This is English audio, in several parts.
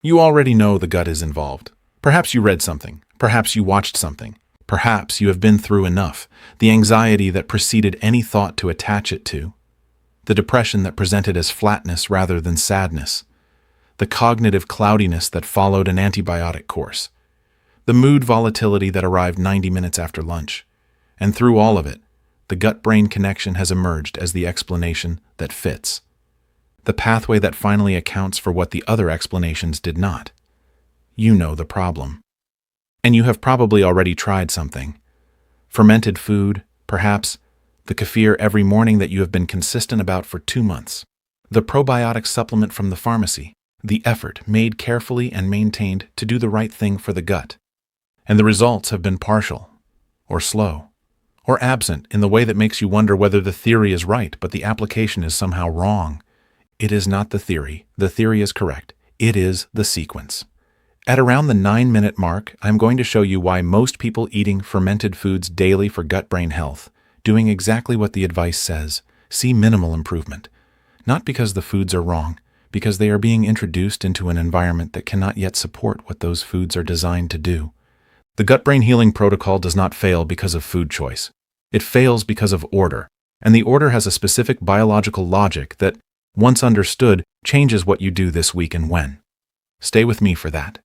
You already know the gut is involved. Perhaps you read something. Perhaps you watched something. Perhaps you have been through enough. The anxiety that preceded any thought to attach it to. The depression that presented as flatness rather than sadness. The cognitive cloudiness that followed an antibiotic course. The mood volatility that arrived 90 minutes after lunch. And through all of it, the gut-brain connection has emerged as the explanation that fits. The pathway that finally accounts for what the other explanations did not. You know the problem. And you have probably already tried something. Fermented food, perhaps, the kefir every morning that you have been consistent about for 2 months. The probiotic supplement from the pharmacy, the effort made carefully and maintained to do the right thing for the gut. And the results have been partial, or slow, or absent in the way that makes you wonder whether the theory is right but the application is somehow wrong. It is not the theory is correct. It is the sequence. At around the 9-minute mark, I'm going to show you why most people eating fermented foods daily for gut-brain health, doing exactly what the advice says, see minimal improvement. Not because the foods are wrong, because they are being introduced into an environment that cannot yet support what those foods are designed to do. The gut-brain healing protocol does not fail because of food choice. It fails because of order, and the order has a specific biological logic that, once understood, changes what you do this week and when. Stay with me for that.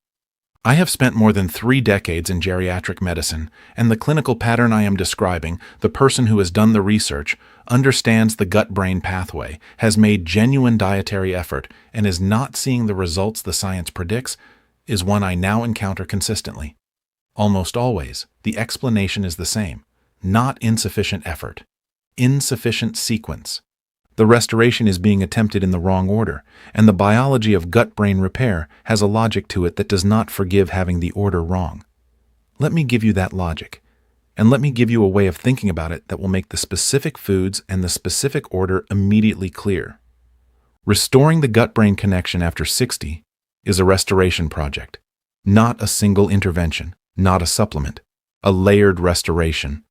I have spent more than 3 decades in geriatric medicine, and the clinical pattern I am describing, the person who has done the research, understands the gut-brain pathway, has made genuine dietary effort, and is not seeing the results the science predicts, is one I now encounter consistently. Almost always, the explanation is the same. Not insufficient effort. Insufficient sequence. The restoration is being attempted in the wrong order, and the biology of gut-brain repair has a logic to it that does not forgive having the order wrong. Let me give you that logic, and let me give you a way of thinking about it that will make the specific foods and the specific order immediately clear. Restoring the gut-brain connection after 60 is a restoration project, not a single intervention, not a supplement, a layered restoration,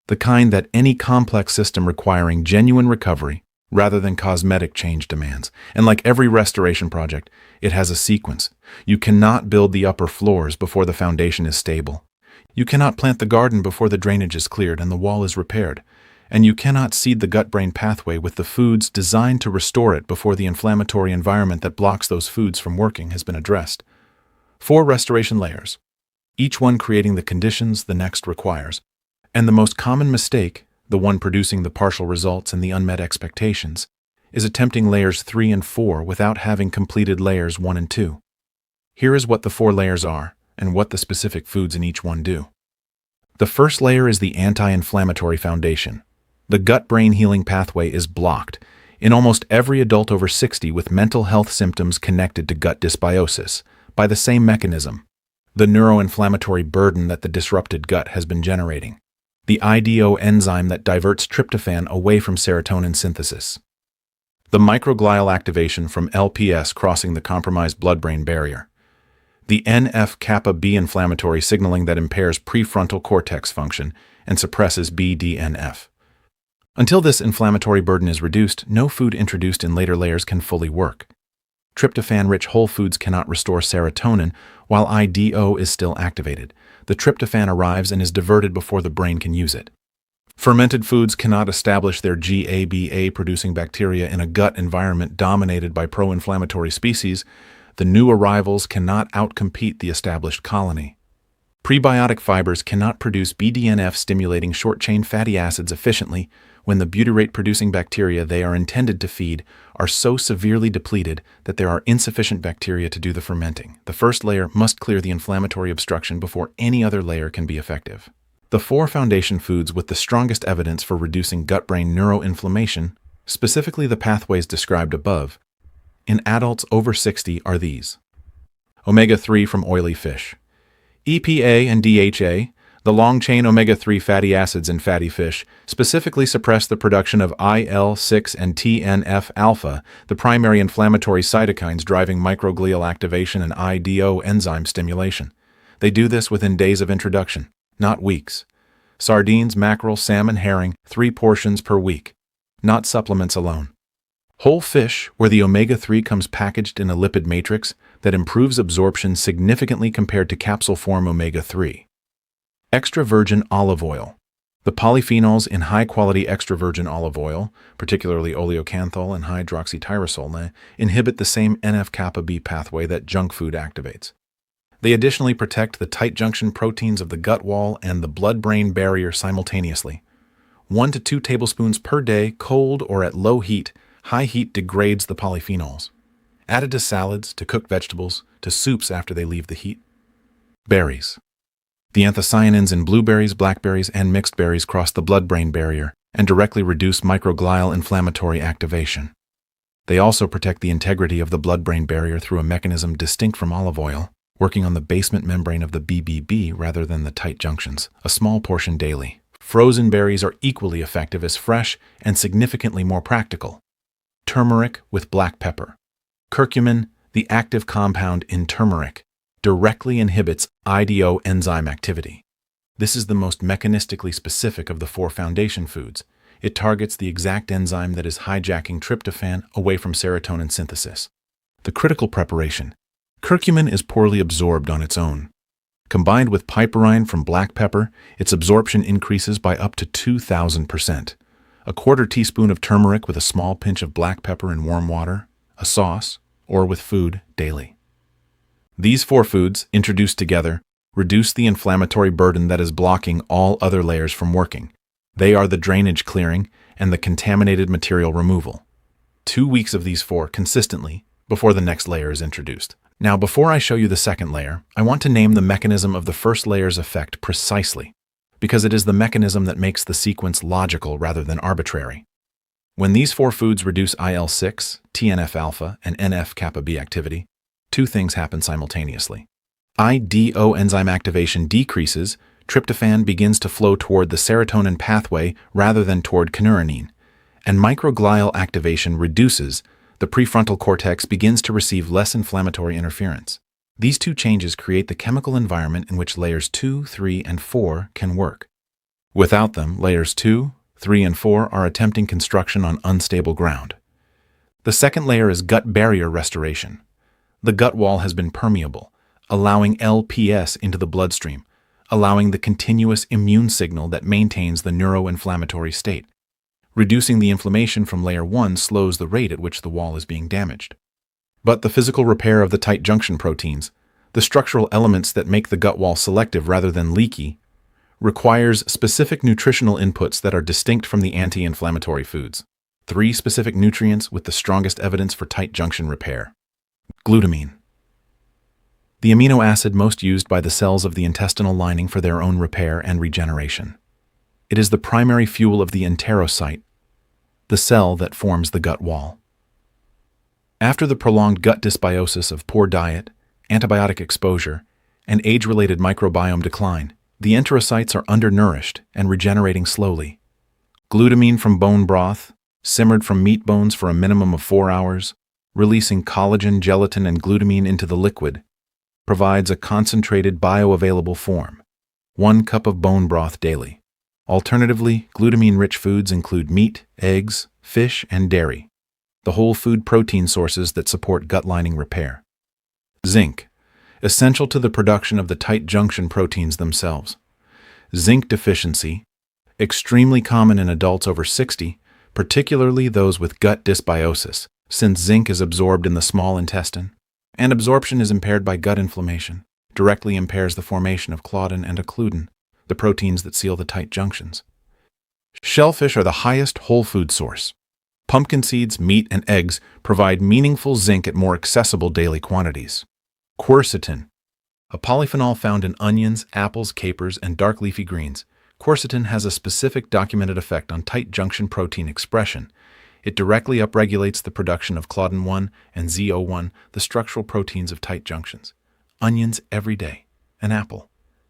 the kind that any complex system requiring genuine recovery rather than cosmetic change demands. And like every restoration project, it has a sequence. You cannot build the upper floors before the foundation is stable. You cannot plant the garden before the drainage is cleared and the wall is repaired. And you cannot seed the gut-brain pathway with the foods designed to restore it before the inflammatory environment that blocks those foods from working has been addressed. 4 restoration layers, each one creating the conditions the next requires. And the most common mistake, the one producing the partial results and the unmet expectations, is attempting layers 3 and 4 without having completed layers 1 and 2. Here is what the 4 layers are, and what the specific foods in each one do. The first layer is the anti-inflammatory foundation. The gut-brain healing pathway is blocked in almost every adult over 60 with mental health symptoms connected to gut dysbiosis by the same mechanism, the neuroinflammatory burden that the disrupted gut has been generating. The IDO enzyme that diverts tryptophan away from serotonin synthesis. The microglial activation from LPS crossing the compromised blood-brain barrier. The NF-kappa B inflammatory signaling that impairs prefrontal cortex function and suppresses BDNF. Until this inflammatory burden is reduced, no food introduced in later layers can fully work. Tryptophan-rich whole foods cannot restore serotonin while IDO is still activated. The tryptophan arrives and is diverted before the brain can use it. Fermented foods cannot establish their GABA-producing bacteria in a gut environment dominated by pro-inflammatory species. The new arrivals cannot outcompete the established colony. Prebiotic fibers cannot produce BDNF-stimulating short-chain fatty acids efficiently when the butyrate-producing bacteria they are intended to feed are so severely depleted that there are insufficient bacteria to do the fermenting. The first layer must clear the inflammatory obstruction before any other layer can be effective. The 4 foundation foods with the strongest evidence for reducing gut-brain neuroinflammation, specifically the pathways described above, in adults over 60 are these. Omega-3 from oily fish. EPA and DHA, the long-chain omega-3 fatty acids in fatty fish, specifically suppress the production of IL-6 and TNF-alpha, the primary inflammatory cytokines driving microglial activation and IDO enzyme stimulation. They do this within days of introduction, not weeks. Sardines, mackerel, salmon, herring, 3 portions per week, not supplements alone. Whole fish, where the omega-3 comes packaged in a lipid matrix that improves absorption significantly compared to capsule form omega-3. Extra virgin olive oil. The polyphenols in high-quality extra virgin olive oil, particularly oleocanthal and hydroxytyrosol, inhibit the same NF-kappa B pathway that junk food activates. They additionally protect the tight junction proteins of the gut wall and the blood-brain barrier simultaneously. 1 to 2 tablespoons per day, cold or at low heat. High heat degrades the polyphenols. Added to salads, to cooked vegetables, to soups after they leave the heat. Berries. The anthocyanins in blueberries, blackberries, and mixed berries cross the blood-brain barrier and directly reduce microglial inflammatory activation. They also protect the integrity of the blood-brain barrier through a mechanism distinct from olive oil, working on the basement membrane of the BBB rather than the tight junctions, a small portion daily. Frozen berries are equally effective as fresh and significantly more practical. Turmeric with black pepper. Curcumin, the active compound in turmeric, directly inhibits IDO enzyme activity. This is the most mechanistically specific of the 4 foundation foods. It targets the exact enzyme that is hijacking tryptophan away from serotonin synthesis. The critical preparation. Curcumin is poorly absorbed on its own. Combined with piperine from black pepper, its absorption increases by up to 2,000%. A 1/4 teaspoon of turmeric with a small pinch of black pepper in warm water, a sauce, or with food daily. These 4 foods, introduced together, reduce the inflammatory burden that is blocking all other layers from working. They are the drainage clearing and the contaminated material removal. 2 weeks of these 4 consistently before the next layer is introduced. Now, before I show you the second layer, I want to name the mechanism of the first layer's effect precisely, because it is the mechanism that makes the sequence logical rather than arbitrary. When these 4 foods reduce IL-6, TNF-alpha, and NF-kappa B activity, 2 things happen simultaneously. IDO enzyme activation decreases, tryptophan begins to flow toward the serotonin pathway rather than toward kynurenine, and microglial activation reduces, the prefrontal cortex begins to receive less inflammatory interference. These 2 changes create the chemical environment in which layers 2, 3, and 4 can work. Without them, layers 2, 3, and 4 are attempting construction on unstable ground. The second layer is gut barrier restoration. The gut wall has been permeable, allowing LPS into the bloodstream, allowing the continuous immune signal that maintains the neuroinflammatory state. Reducing the inflammation from layer 1 slows the rate at which the wall is being damaged. But the physical repair of the tight junction proteins, the structural elements that make the gut wall selective rather than leaky, requires specific nutritional inputs that are distinct from the anti-inflammatory foods. 3 specific nutrients with the strongest evidence for tight junction repair. Glutamine. The amino acid most used by the cells of the intestinal lining for their own repair and regeneration. It is the primary fuel of the enterocyte, the cell that forms the gut wall. After the prolonged gut dysbiosis of poor diet, antibiotic exposure, and age-related microbiome decline, the enterocytes are undernourished and regenerating slowly. Glutamine from bone broth, simmered from meat bones for a minimum of 4 hours, releasing collagen, gelatin, and glutamine into the liquid, provides a concentrated bioavailable form. 1 cup of bone broth daily. Alternatively, glutamine-rich foods include meat, eggs, fish, and dairy, the whole food protein sources that support gut lining repair. Zinc, essential to the production of the tight junction proteins themselves. Zinc deficiency, extremely common in adults over 60, particularly those with gut dysbiosis, since zinc is absorbed in the small intestine, and absorption is impaired by gut inflammation, directly impairs the formation of claudin and occludin, the proteins that seal the tight junctions. Shellfish are the highest whole food source. Pumpkin seeds, meat, and eggs provide meaningful zinc at more accessible daily quantities. Quercetin, a polyphenol found in onions, apples, capers, and dark leafy greens. Quercetin has a specific documented effect on tight junction protein expression. It directly upregulates the production of claudin-1 and ZO1, the structural proteins of tight junctions. Onions every day. An apple.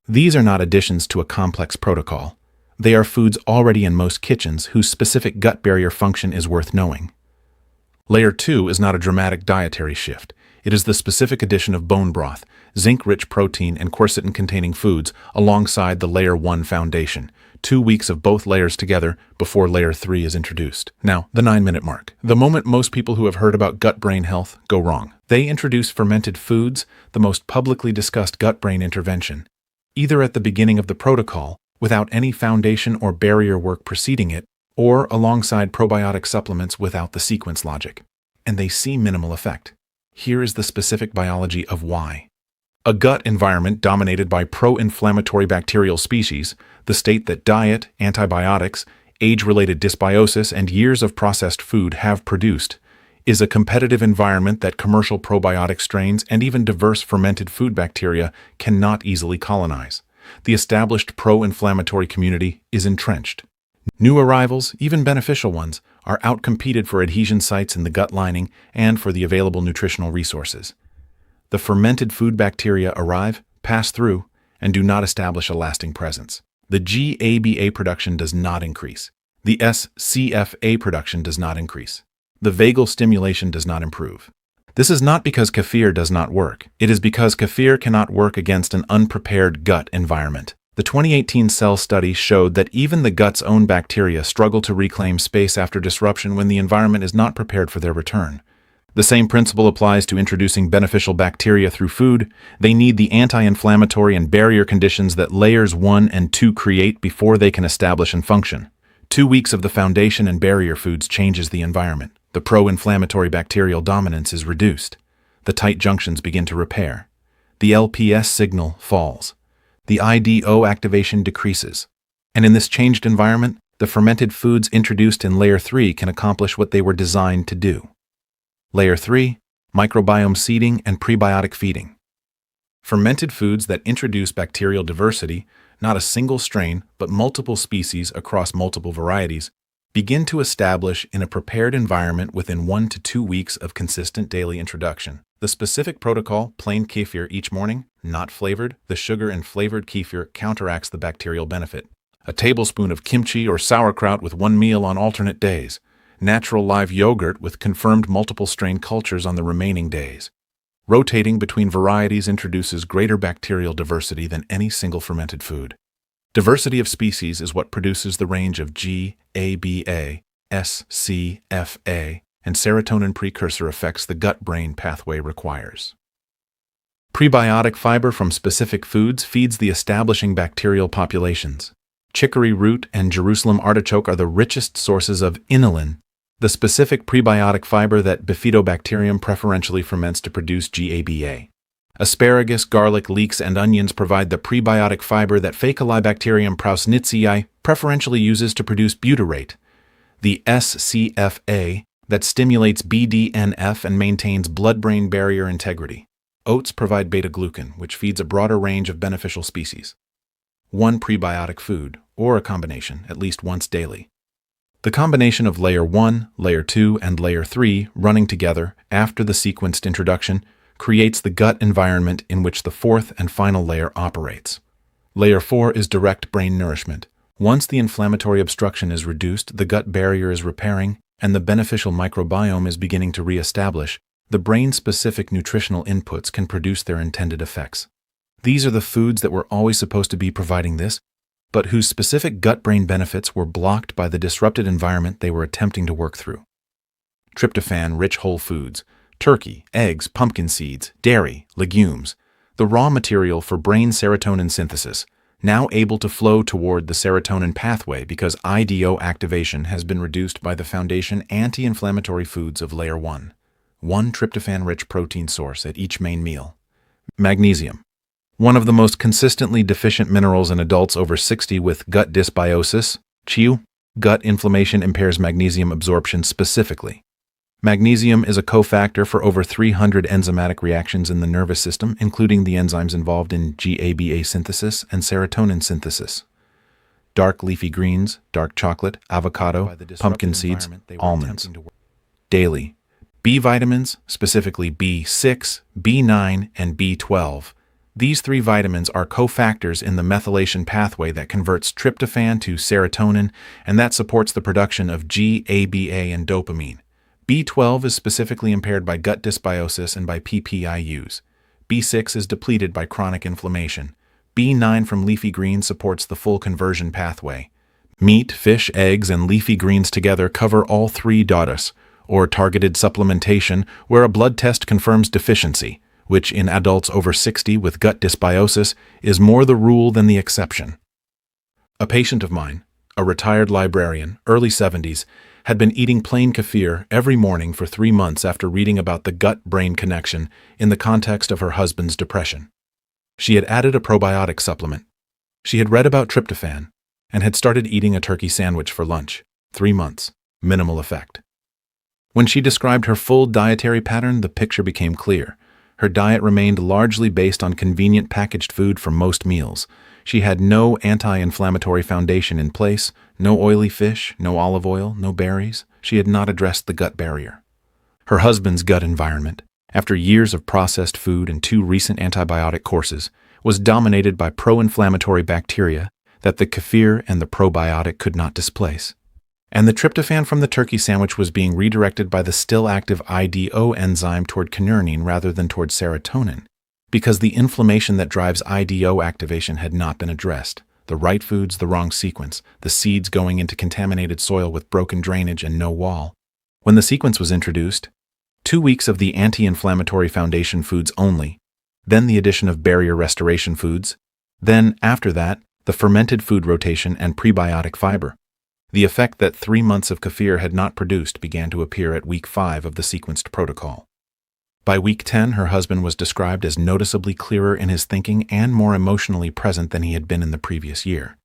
These are not additions to a complex protocol. They are foods already in most kitchens whose specific gut barrier function is worth knowing. Layer 2 is not a dramatic dietary shift. It is the specific addition of bone broth, zinc-rich protein, and quercetin-containing foods alongside the Layer 1 foundation, 2 weeks of both layers together before layer 3 is introduced. Now, the 9-minute mark. The moment most people who have heard about gut-brain health go wrong. They introduce fermented foods, the most publicly discussed gut-brain intervention, either at the beginning of the protocol, without any foundation or barrier work preceding it, or alongside probiotic supplements without the sequence logic. And they see minimal effect. Here is the specific biology of why. A gut environment dominated by pro-inflammatory bacterial species, the state that diet, antibiotics, age-related dysbiosis, and years of processed food have produced, is a competitive environment that commercial probiotic strains and even diverse fermented food bacteria cannot easily colonize. The established pro-inflammatory community is entrenched. New arrivals, even beneficial ones, are outcompeted for adhesion sites in the gut lining and for the available nutritional resources. The fermented food bacteria arrive, pass through, and do not establish a lasting presence. The GABA production does not increase. The SCFA production does not increase. The vagal stimulation does not improve. This is not because kefir does not work. It is because kefir cannot work against an unprepared gut environment. The 2018 Cell study showed that even the gut's own bacteria struggle to reclaim space after disruption when the environment is not prepared for their return. The same principle applies to introducing beneficial bacteria through food. They need the anti-inflammatory and barrier conditions that layers 1 and 2 create before they can establish and function. 2 weeks of the foundation and barrier foods changes the environment. The pro-inflammatory bacterial dominance is reduced. The tight junctions begin to repair. The LPS signal falls. The IDO activation decreases. And in this changed environment, the fermented foods introduced in layer 3 can accomplish what they were designed to do. Layer 3, microbiome seeding and prebiotic feeding. Fermented foods that introduce bacterial diversity, not a single strain, but multiple species across multiple varieties, begin to establish in a prepared environment within 1 to 2 weeks of consistent daily introduction. The specific protocol, plain kefir each morning, not flavored, the sugar and flavored kefir counteracts the bacterial benefit. A tablespoon of kimchi or sauerkraut with one meal on alternate days. Natural live yogurt with confirmed multiple strain cultures on the remaining days. Rotating between varieties introduces greater bacterial diversity than any single fermented food. Diversity of species is what produces the range of GABA, SCFA, and serotonin precursor effects the gut-brain pathway requires. Prebiotic fiber from specific foods feeds the establishing bacterial populations. Chicory root and Jerusalem artichoke are the richest sources of inulin, the specific prebiotic fiber that Bifidobacterium preferentially ferments to produce GABA. Asparagus, garlic, leeks, and onions provide the prebiotic fiber that Faecalibacterium prausnitzii preferentially uses to produce butyrate. The SCFA that stimulates BDNF and maintains blood-brain barrier integrity. Oats provide beta-glucan, which feeds a broader range of beneficial species. One prebiotic food, or a combination, at least once daily. The combination of layer 1, layer 2, and layer 3 running together after the sequenced introduction creates the gut environment in which the fourth and final layer operates. Layer 4 is direct brain nourishment. Once the inflammatory obstruction is reduced, the gut barrier is repairing, and the beneficial microbiome is beginning to re-establish, the brain-specific nutritional inputs can produce their intended effects. These are the foods that were always supposed to be providing this, but whose specific gut-brain benefits were blocked by the disrupted environment they were attempting to work through. Tryptophan-rich whole foods, turkey, eggs, pumpkin seeds, dairy, legumes, the raw material for brain serotonin synthesis, now able to flow toward the serotonin pathway because IDO activation has been reduced by the foundation anti-inflammatory foods of layer 1. One tryptophan-rich protein source at each main meal. Magnesium. One of the most consistently deficient minerals in adults over 60 with gut dysbiosis, CHIU. Gut inflammation impairs magnesium absorption specifically. Magnesium is a cofactor for over 300 enzymatic reactions in the nervous system, including the enzymes involved in GABA synthesis and serotonin synthesis. Dark leafy greens, dark chocolate, avocado, pumpkin seeds, almonds. Daily. B vitamins, specifically B6, B9, and B12. These 3 vitamins are cofactors in the methylation pathway that converts tryptophan to serotonin and that supports the production of GABA and dopamine. B12 is specifically impaired by gut dysbiosis and by PPIUs. B6 is depleted by chronic inflammation. B9 from leafy greens supports the full conversion pathway. Meat, fish, eggs, and leafy greens together cover all three DOTUS, or targeted supplementation, where a blood test confirms deficiency, which in adults over 60 with gut dysbiosis is more the rule than the exception. A patient of mine, a retired librarian, early 70s, had been eating plain kefir every morning for 3 months after reading about the gut-brain connection in the context of her husband's depression. She had added a probiotic supplement. She had read about tryptophan and had started eating a turkey sandwich for lunch. 3 months, minimal effect. When she described her full dietary pattern, the picture became clear. Her diet remained largely based on convenient packaged food for most meals. She had no anti-inflammatory foundation in place, no oily fish, no olive oil, no berries. She had not addressed the gut barrier. Her husband's gut environment, after years of processed food and 2 recent antibiotic courses, was dominated by pro-inflammatory bacteria that the kefir and the probiotic could not displace. And the tryptophan from the turkey sandwich was being redirected by the still-active IDO enzyme toward kynurenine rather than toward serotonin, because the inflammation that drives IDO activation had not been addressed. The right foods, the wrong sequence, the seeds going into contaminated soil with broken drainage and no wall. When the sequence was introduced, 2 weeks of the anti-inflammatory foundation foods only, then the addition of barrier restoration foods, then, after that, the fermented food rotation and prebiotic fiber. The effect that 3 months of kefir had not produced began to appear at week 5 of the sequenced protocol. By week 10, her husband was described as noticeably clearer in his thinking and more emotionally present than he had been in the previous year.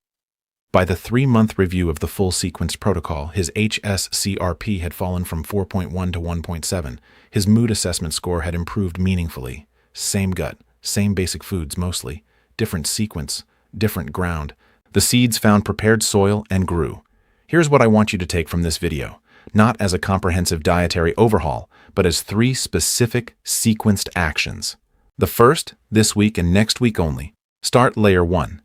By the 3-month review of the full sequenced protocol, his HSCRP had fallen from 4.1 to 1.7. His mood assessment score had improved meaningfully. Same gut, same basic foods mostly, different sequence, different ground. The seeds found prepared soil and grew. Here's what I want you to take from this video, not as a comprehensive dietary overhaul, but as 3 specific sequenced actions. The first, this week and next week only. Start layer 1.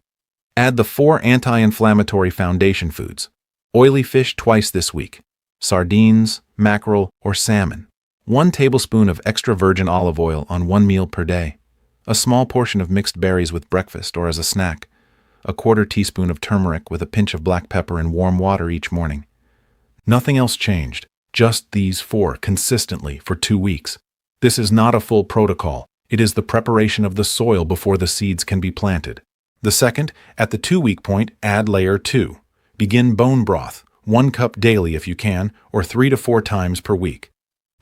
Add the 4 anti-inflammatory foundation foods. Oily fish twice this week. Sardines, mackerel, or salmon. 1 tablespoon of extra virgin olive oil on 1 meal per day. A small portion of mixed berries with breakfast or as a snack. A 1/4 teaspoon of turmeric with a pinch of black pepper in warm water each morning. Nothing else changed, just these 4 consistently for 2 weeks. This is not a full protocol. It is the preparation of the soil before the seeds can be planted. The second, at the 2-week point, add layer 2. Begin bone broth, 1 cup daily if you can, or 3 to 4 times per week.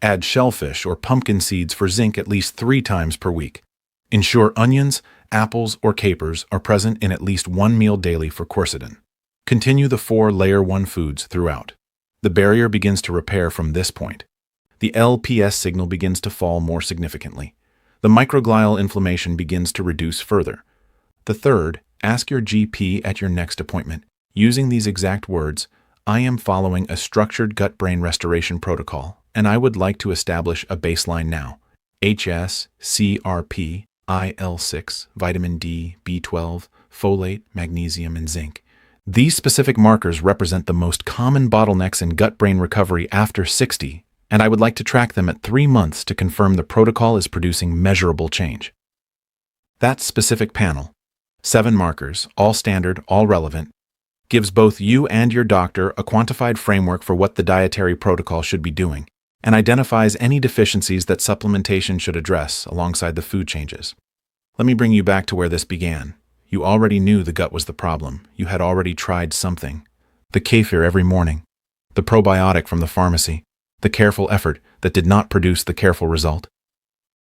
Add shellfish or pumpkin seeds for zinc at least 3 times per week. Ensure onions, apples, or capers are present in at least 1 meal daily for quercetin. Continue the 4 layer 1 foods throughout. The barrier begins to repair from this point. The LPS signal begins to fall more significantly. The microglial inflammation begins to reduce further. The third, ask your GP at your next appointment, using these exact words, "I am following a structured gut-brain restoration protocol, and I would like to establish a baseline now. HS, CRP, IL-6, vitamin D, B12, folate, magnesium, and zinc. These specific markers represent the most common bottlenecks in gut-brain recovery after 60, and I would like to track them at 3 months to confirm the protocol is producing measurable change." That specific panel, 7 markers, all standard, all relevant, gives both you and your doctor a quantified framework for what the dietary protocol should be doing, and identifies any deficiencies that supplementation should address alongside the food changes. Let me bring you back to where this began. You already knew the gut was the problem. You had already tried something. The kefir every morning. The probiotic from the pharmacy. The careful effort that did not produce the careful result.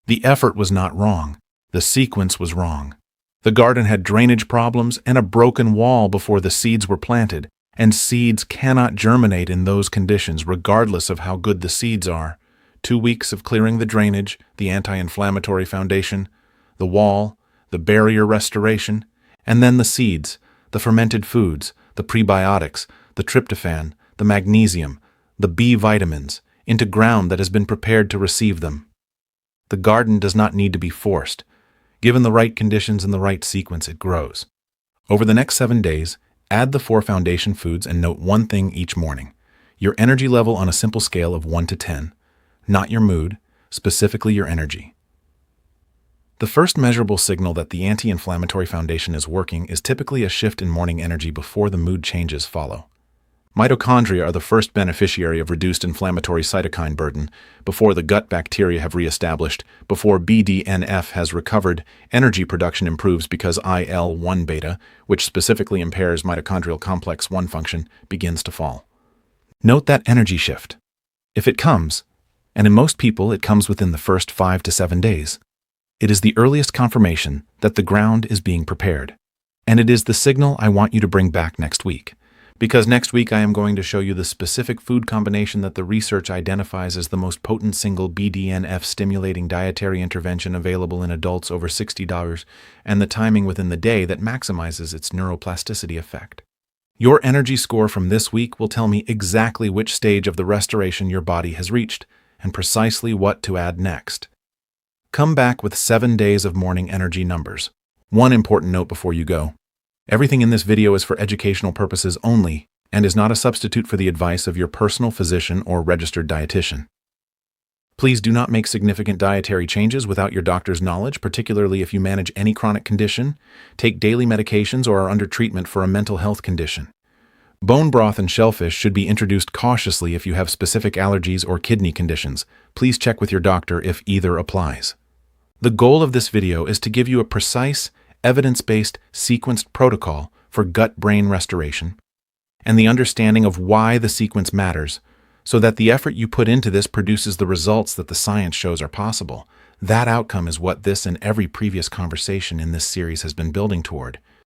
The effort was not wrong. The sequence was wrong. The garden had drainage problems and a broken wall before the seeds were planted, and seeds cannot germinate in those conditions regardless of how good the seeds are. 2 weeks of clearing the drainage, the anti-inflammatory foundation, the wall, the barrier restoration, and then the seeds, the fermented foods, the prebiotics, the tryptophan, the magnesium, the B vitamins, into ground that has been prepared to receive them. The garden does not need to be forced. Given the right conditions and the right sequence, it grows. Over the next 7 days, add the 4 foundation foods and note one thing each morning. Your energy level on a simple scale of 1 to 10. Not your mood, specifically your energy. The first measurable signal that the anti-inflammatory foundation is working is typically a shift in morning energy before the mood changes follow. Mitochondria are the first beneficiary of reduced inflammatory cytokine burden. Before the gut bacteria have re-established, before BDNF has recovered, energy production improves because IL-1 beta, which specifically impairs mitochondrial complex 1 function, begins to fall. Note that energy shift. If it comes, and in most people it comes within the first 5 to 7 days, it is the earliest confirmation that the ground is being prepared. And it is the signal I want you to bring back next week. Because next week I am going to show you the specific food combination that the research identifies as the most potent single BDNF-stimulating dietary intervention available in adults over $60 and the timing within the day that maximizes its neuroplasticity effect. Your energy score from this week will tell me exactly which stage of the restoration your body has reached and precisely what to add next. Come back with 7 days of morning energy numbers. One important note before you go. Everything in this video is for educational purposes only and is not a substitute for the advice of your personal physician or registered dietitian. Please do not make significant dietary changes without your doctor's knowledge, particularly if you manage any chronic condition, take daily medications, or are under treatment for a mental health condition. Bone broth and shellfish should be introduced cautiously if you have specific allergies or kidney conditions. Please check with your doctor if either applies. The goal of this video is to give you a precise, evidence-based, sequenced protocol for gut-brain restoration and the understanding of why the sequence matters so that the effort you put into this produces the results that the science shows are possible. That outcome is what this and every previous conversation in this series has been building toward.